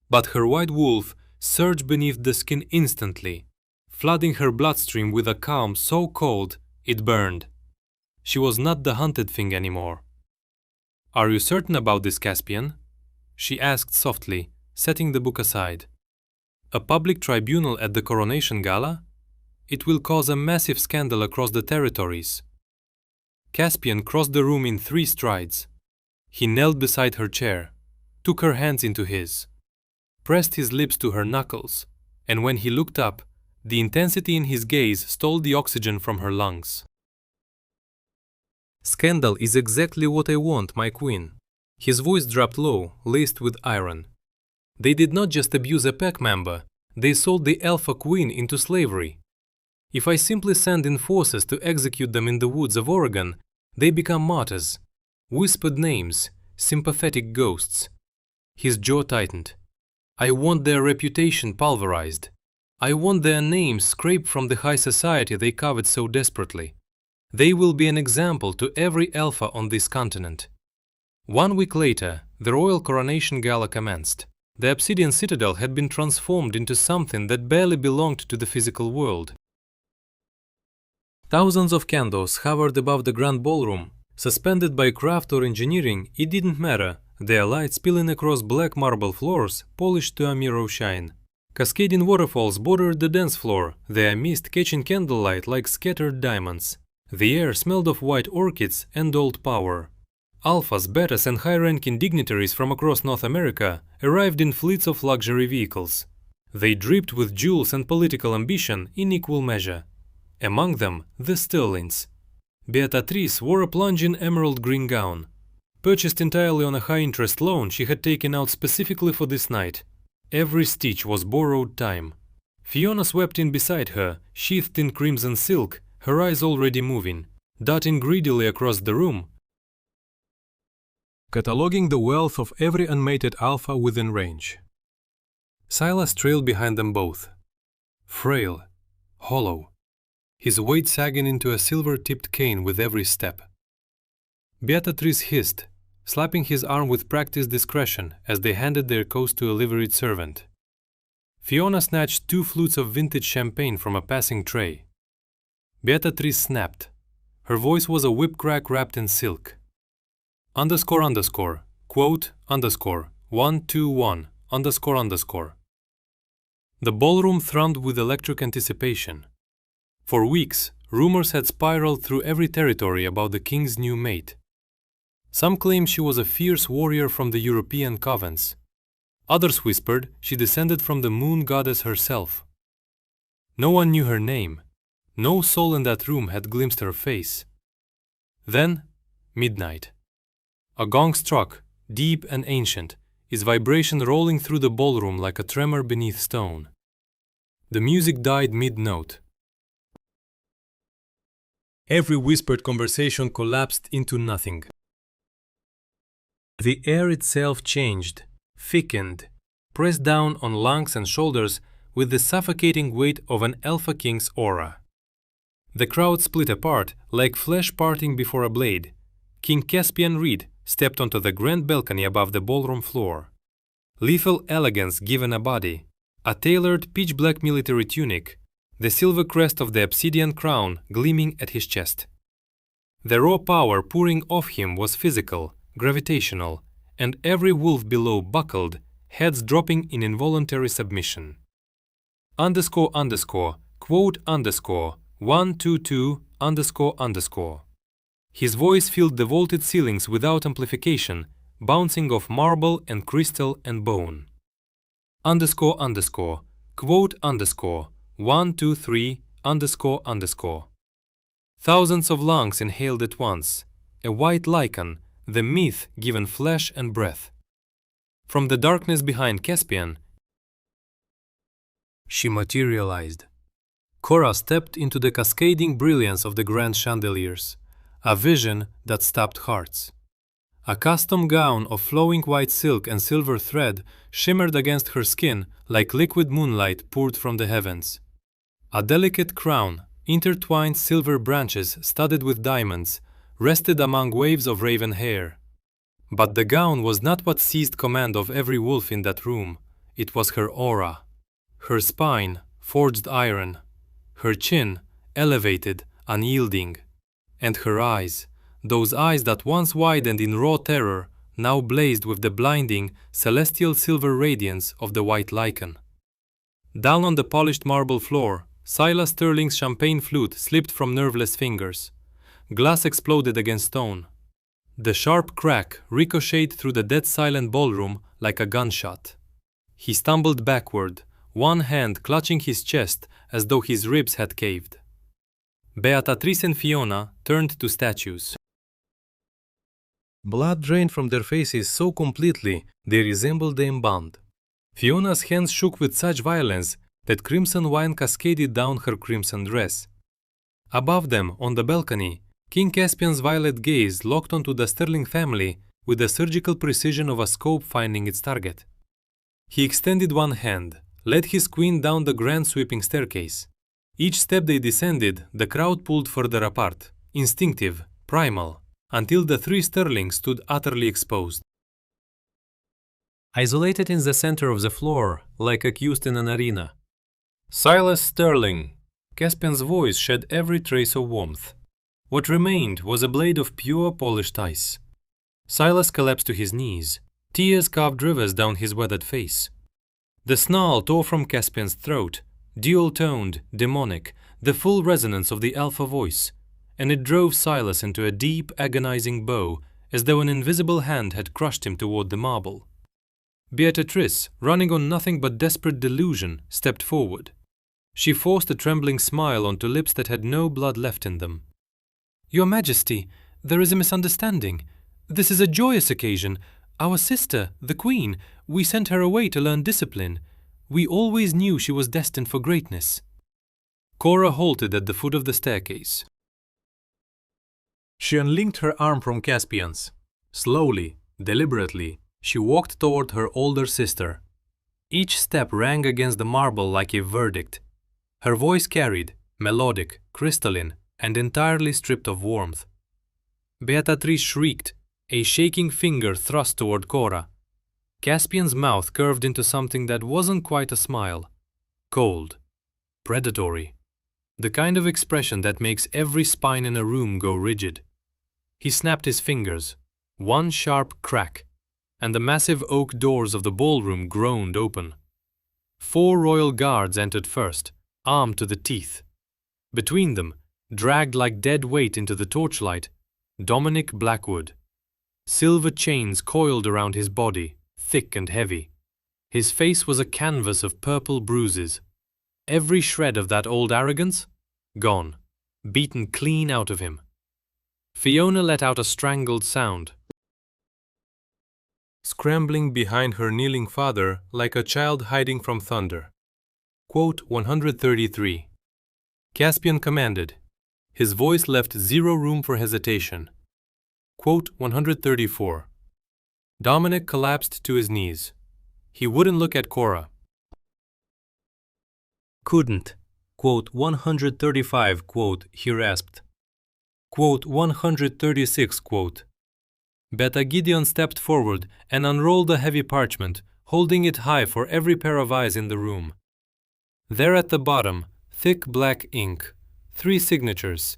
But her white wolf surged beneath the skin instantly, flooding her bloodstream with a calm so cold it burned. She was not the hunted thing anymore. "Are you certain about this, Caspian?" she asked softly, setting the book aside. "A public tribunal at the coronation gala? It will cause a massive scandal across the territories." Caspian crossed the room in 3 strides. He knelt beside her chair, took her hands into his, pressed his lips to her knuckles, and when he looked up, the intensity in his gaze stole the oxygen from her lungs. "Scandal is exactly what I want, my queen." His voice dropped low, laced with iron. "They did not just abuse a pack member, they sold the Alpha Queen into slavery. If I simply send in forces to execute them in the woods of Oregon, they become martyrs, whispered names, sympathetic ghosts." His jaw tightened. "I want their reputation pulverized. I want their names scraped from the high society they covet so desperately. They will be an example to every alpha on this continent." 1 week later, the royal coronation gala commenced. The Obsidian Citadel had been transformed into something that barely belonged to the physical world. Thousands of candles hovered above the grand ballroom. Suspended by craft or engineering, it didn't matter, their light spilling across black marble floors, polished to a mirror shine. Cascading waterfalls bordered the dance floor, their mist catching candlelight like scattered diamonds. The air smelled of white orchids and old power. Alphas, betas and high-ranking dignitaries from across North America arrived in fleets of luxury vehicles. They dripped with jewels and political ambition in equal measure. Among them, the Sterlings. Beatrice wore a plunging emerald green gown. Purchased entirely on a high-interest loan she had taken out specifically for this night. Every stitch was borrowed time. Fiona swept in beside her, sheathed in crimson silk, her eyes already moving, darting greedily across the room, cataloging the wealth of every unmated alpha within range. Silas trailed behind them both. Frail, hollow, his weight sagging into a silver-tipped cane with every step. Beatrice hissed, slapping his arm with practiced discretion as they handed their coats to a liveried servant. Fiona snatched 2 flutes of vintage champagne from a passing tray. Beatrice snapped. Her voice was a whip-crack wrapped in silk. __, quote, _121, __. The ballroom thrummed with electric anticipation. For weeks, rumors had spiraled through every territory about the king's new mate. Some claimed she was a fierce warrior from the European covens. Others whispered she descended from the moon goddess herself. No one knew her name. No soul in that room had glimpsed her face. Then, midnight. A gong struck, deep and ancient, its vibration rolling through the ballroom like a tremor beneath stone. The music died mid-note. Every whispered conversation collapsed into nothing. The air itself changed, thickened, pressed down on lungs and shoulders with the suffocating weight of an Alpha King's aura. The crowd split apart like flesh parting before a blade. King Caspian Reed stepped onto the grand balcony above the ballroom floor. Lethal elegance given a body, a tailored pitch-black military tunic, the silver crest of the obsidian crown gleaming at his chest. The raw power pouring off him was physical, gravitational, and every wolf below buckled, heads dropping in involuntary submission. Quote, 122, __. His voice filled the vaulted ceilings without amplification, bouncing off marble and crystal and bone. Quote, 123, __. Thousands of lungs inhaled at once, a white lichen, the myth given flesh and breath. From the darkness behind Caspian, she materialized. Cora stepped into the cascading brilliance of the grand chandeliers, a vision that stopped hearts. A custom gown of flowing white silk and silver thread shimmered against her skin like liquid moonlight poured from the heavens. A delicate crown, intertwined silver branches studded with diamonds, rested among waves of raven hair. But the gown was not what seized command of every wolf in that room. It was her aura. Her spine, forged iron. Her chin, elevated, unyielding. And her eyes, those eyes that once widened in raw terror, now blazed with the blinding, celestial silver radiance of the white lichen. Down on the polished marble floor, Silas Sterling's champagne flute slipped from nerveless fingers. Glass exploded against stone. The sharp crack ricocheted through the dead-silent ballroom like a gunshot. He stumbled backward, one hand clutching his chest as though his ribs had caved. Beatrice and Fiona turned to statues. Blood drained from their faces so completely they resembled the embalmed. Fiona's hands shook with such violence that crimson wine cascaded down her crimson dress. Above them, on the balcony, King Caspian's violet gaze locked onto the Sterling family with the surgical precision of a scope finding its target. He extended one hand, led his queen down the grand sweeping staircase. Each step they descended, the crowd pulled further apart, instinctive, primal, until the 3 Sterlings stood utterly exposed. Isolated in the center of the floor, like accused in an arena. Silas Sterling. Caspian's voice shed every trace of warmth. What remained was a blade of pure polished ice. Silas collapsed to his knees. Tears carved rivers down his weathered face. The snarl tore from Caspian's throat, dual-toned, demonic, the full resonance of the alpha voice. and it drove Silas into a deep, agonizing bow, as though an invisible hand had crushed him toward the marble. Beatrice, running on nothing but desperate delusion, stepped forward. She forced a trembling smile onto lips that had no blood left in them. "Your Majesty, there is a misunderstanding. This is a joyous occasion. Our sister, the Queen, we sent her away to learn discipline. We always knew she was destined for greatness." Cora halted at the foot of the staircase. She unlinked her arm from Caspian's. Slowly, deliberately, she walked toward her older sister. Each step rang against the marble like a verdict. Her voice carried, melodic, crystalline, and entirely stripped of warmth. Beatrice shrieked, a shaking finger thrust toward Cora. Caspian's mouth curved into something that wasn't quite a smile. Cold. Predatory. The kind of expression that makes every spine in a room go rigid. He snapped his fingers. One sharp crack, and the massive oak doors of the ballroom groaned open. 4 royal guards entered first, armed to the teeth. Between them, dragged like dead weight into the torchlight, Dominic Blackwood. Silver chains coiled around his body, thick and heavy. His face was a canvas of purple bruises. Every shred of that old arrogance, gone, beaten clean out of him. Fiona let out a strangled sound, scrambling behind her kneeling father like a child hiding from thunder. Quote 133. Caspian commanded. His voice left zero room for hesitation. Quote 134. Dominic collapsed to his knees. He wouldn't look at Cora. Couldn't. Quote 135, quote, he rasped. Quote 136, quote. Beta Gideon stepped forward and unrolled a heavy parchment, holding it high for every pair of eyes in the room. There at the bottom, thick black ink, 3 signatures: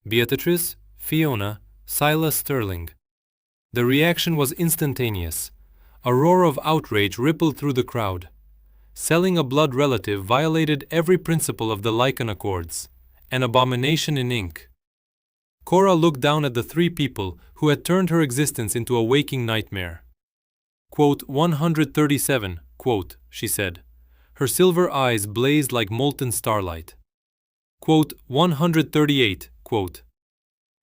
Beatrice, Fiona, Silas Sterling. The reaction was instantaneous. A roar of outrage rippled through the crowd. Selling a blood relative violated every principle of the Lycan Accords, an abomination in ink. Cora looked down at the 3 people who had turned her existence into a waking nightmare. Quote 137, quote, she said. Her silver eyes blazed like molten starlight. Quote 138, quote.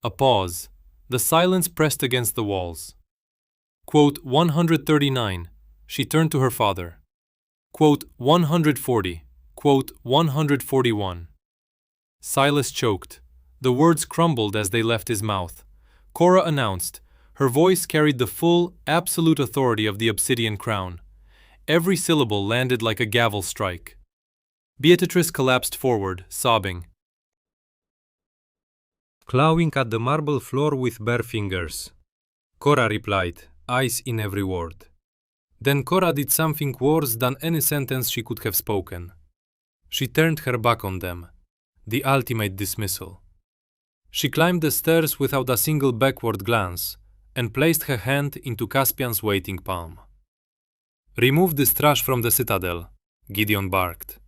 A pause. The silence pressed against the walls. Quote 139. She turned to her father. Quote 140. Quote 141. Silas choked. The words crumbled as they left his mouth. Cora announced. Her voice carried the full, absolute authority of the obsidian crown. Every syllable landed like a gavel strike. Beatrice collapsed forward, sobbing, clawing at the marble floor with bare fingers. Cora replied, ice in every word. Then Cora did something worse than any sentence she could have spoken. She turned her back on them. The ultimate dismissal. She climbed the stairs without a single backward glance and placed her hand into Caspian's waiting palm. Remove this trash from the citadel, Gideon barked.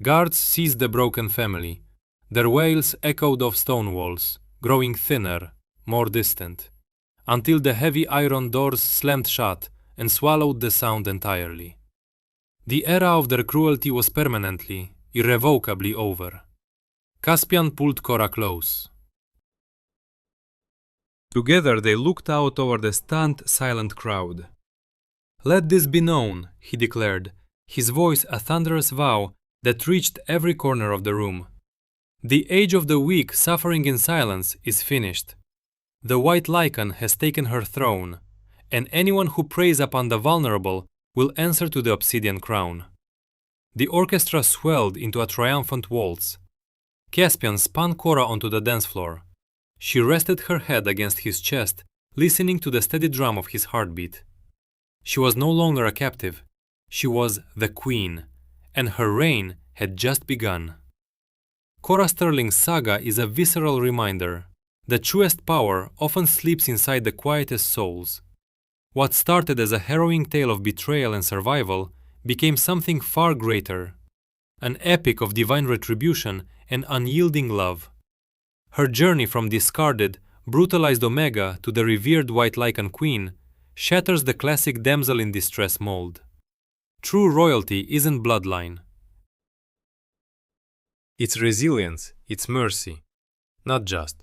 Guards seized the broken family. Their wails echoed off stone walls, growing thinner, more distant, until the heavy iron doors slammed shut and swallowed the sound entirely. The era of their cruelty was permanently, irrevocably over. Caspian pulled Cora close. Together they looked out over the stunned, silent crowd. Let this be known, he declared, his voice a thunderous vow that reached every corner of the room. The age of the weak suffering in silence is finished. The white Lycan has taken her throne, and anyone who preys upon the vulnerable will answer to the obsidian crown. The orchestra swelled into a triumphant waltz. Caspian spun Cora onto the dance floor. She rested her head against his chest, listening to the steady drum of his heartbeat. She was no longer a captive. She was the queen, and her reign had just begun. Cora Sterling's saga is a visceral reminder. The truest power often sleeps inside the quietest souls. What started as a harrowing tale of betrayal and survival became something far greater, an epic of divine retribution and unyielding love. Her journey from discarded, brutalized Omega to the revered White Lycan Queen shatters the classic damsel in distress mold. True royalty isn't bloodline. It's resilience, it's mercy. Not just.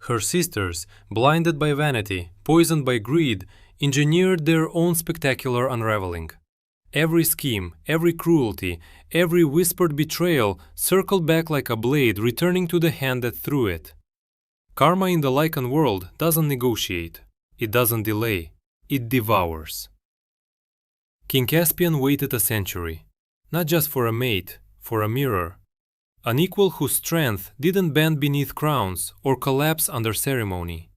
Her sisters, blinded by vanity, poisoned by greed, engineered their own spectacular unraveling. Every scheme, every cruelty, every whispered betrayal circled back like a blade returning to the hand that threw it. Karma in the Lycan world doesn't negotiate. It doesn't delay. It devours. King Caspian waited a century, not just for a mate, for a mirror. An equal whose strength didn't bend beneath crowns or collapse under ceremony.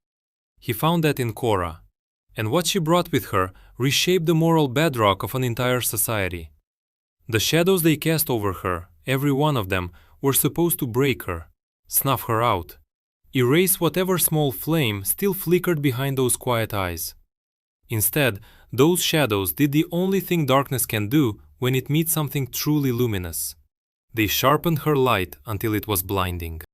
He found that in Cora, and what she brought with her reshaped the moral bedrock of an entire society. The shadows they cast over her, every one of them, were supposed to break her, snuff her out, erase whatever small flame still flickered behind those quiet eyes. Instead, those shadows did the only thing darkness can do when it meets something truly luminous. They sharpened her light until it was blinding.